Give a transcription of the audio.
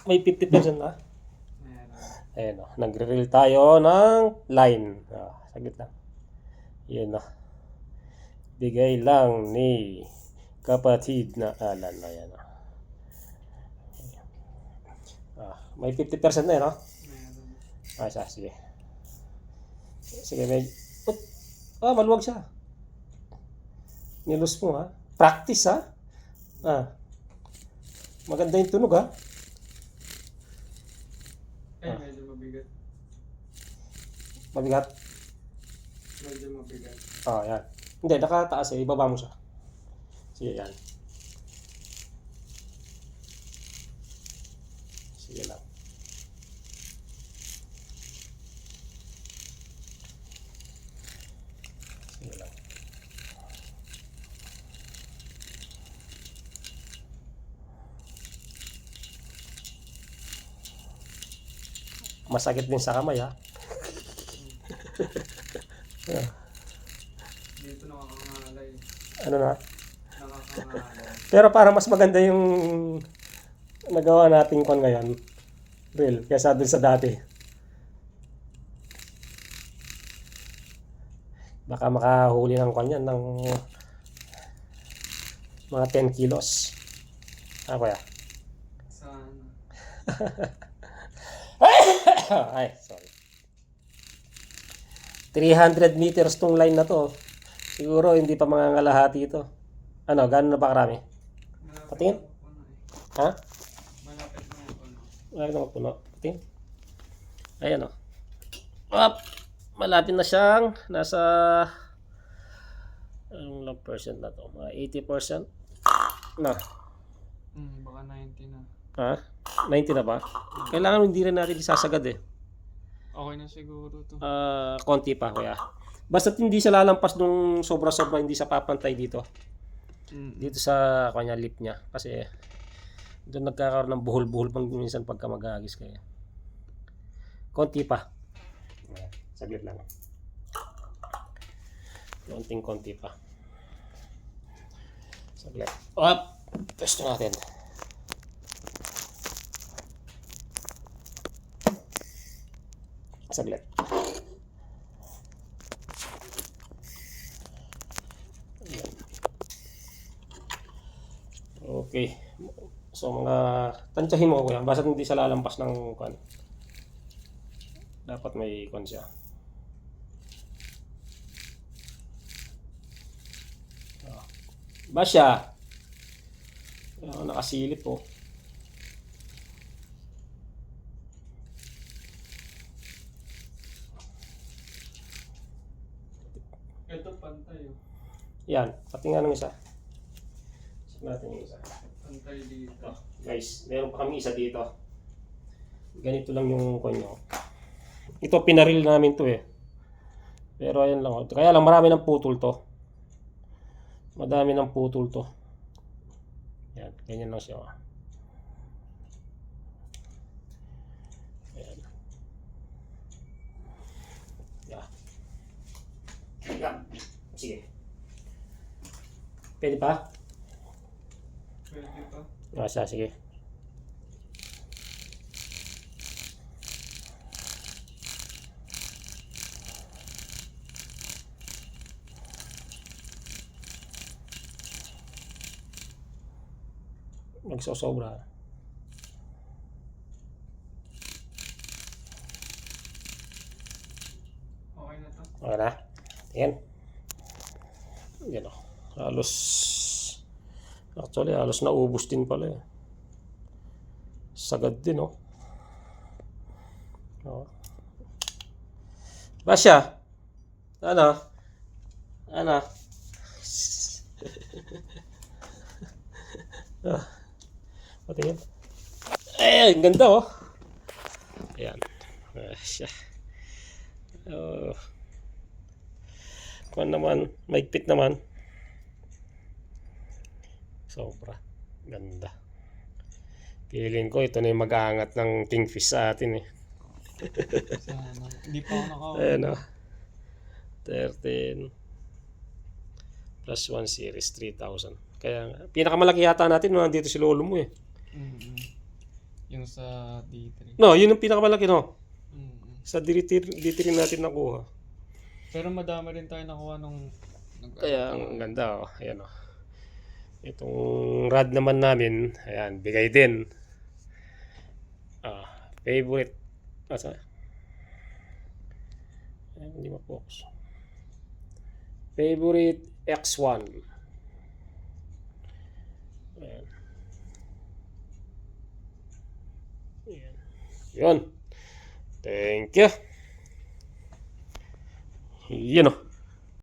May 50% na. Meron. Ayan o. Nagre-reel tayo ng line. Saglit lang. Yan o. Bigay lang ni kapatid na Alan. Ayan o. May 50% na yun, no? Meron. Sige. Sige, may... maluwag siya. Nilus mo, ha? Practice, ha? Maganda yung tunog, ha? Ay, medyo mabigat. Mabigat. Medyo mabigat. Yan. Hindi, nakataas eh. Ibaba mo siya. Sige, yan. Sige lang. Sige lang. Masakit din sa kamay, ha? Dito nakakangalay. Ano na? Nakakangalay. Pero para mas maganda yung nagawa nating kon ngayon, reel, kaysa dun sa dati. Baka makahuli ng kon yan ng mga 10 kilos. Kuya? Sana. Ay, sorry. 300 meters tong line na to. Siguro hindi pa mangangalahati ito. Ano, gano'n na ba karami? Patingin? Ha? Malapit na yung puno. Malapit na magpuno. Patingin? Ayan o. Malapit na siyang nasa anong lang percent na to? Mga 80%? Na. Baka 90 na. Ha? 90 na ba? Kailangan hindi rin natin isasagad eh. Okay na siguro to. Konti pa, kuya. Basta't hindi siya lalampas nung sobra-sobra, hindi siya papantay dito. Dito sa kanya lip niya. Kasi doon nagkakaroon ng buhol-buhol pang minsan pagka mag-aagis kayo. Konti pa. Saglit lang. Konting-konti pa. Saglit. Testo natin. Saglit. Okay. So mga tansyahin mo ko yan. Basta hindi siya lalampas ng kwan. Dapat may kwan siya. Basya. Nakasilip po. Ito pantay oh. Yan. Pati nga ng isa. Check natin yung isa. Pantay dito. Guys, meron pa kami isa dito. Ganito lang yung konyo. Ito pinaril namin to eh. Pero ayan lang. Kaya lang marami ng putol to. Madami ng putol to. Yan. Ganyan lang siya. Ayan. Yan. Sige. Pwede pa? Pwede pa. Sige. Nagsosobra. Okay na to. Okay na? Ayan. Yan o. Halos. Actually, halos naubos din pala eh. Sagad din o. Basya. Ano? Patingin. Ay, ang ganda oh. Ayan. Basya. Kung naman, maigpit naman. Sobra. Ganda. Feeling ko ito na yung mag-aangat ng kingfish sa atin eh. Sana. Hindi pa ako nakawala. Ayan o. 13 plus 1 series 3,000. Kaya pinakamalaki yata natin nandito si lolo mo eh. Yung sa D3. No, yun ang pinakamalaki, no? Mm. Sa D3 natin nakuha. Pero madami rin tayo nakuha nung Kaya ang ganda, oh. Ayan, oh. Itong rod naman namin, ayan, bigay din. Favorite. Asa? Ayan, hindi ma-focus. Favorite X1. Ayan. Ayan. Yun. Thank you. Yun, oh.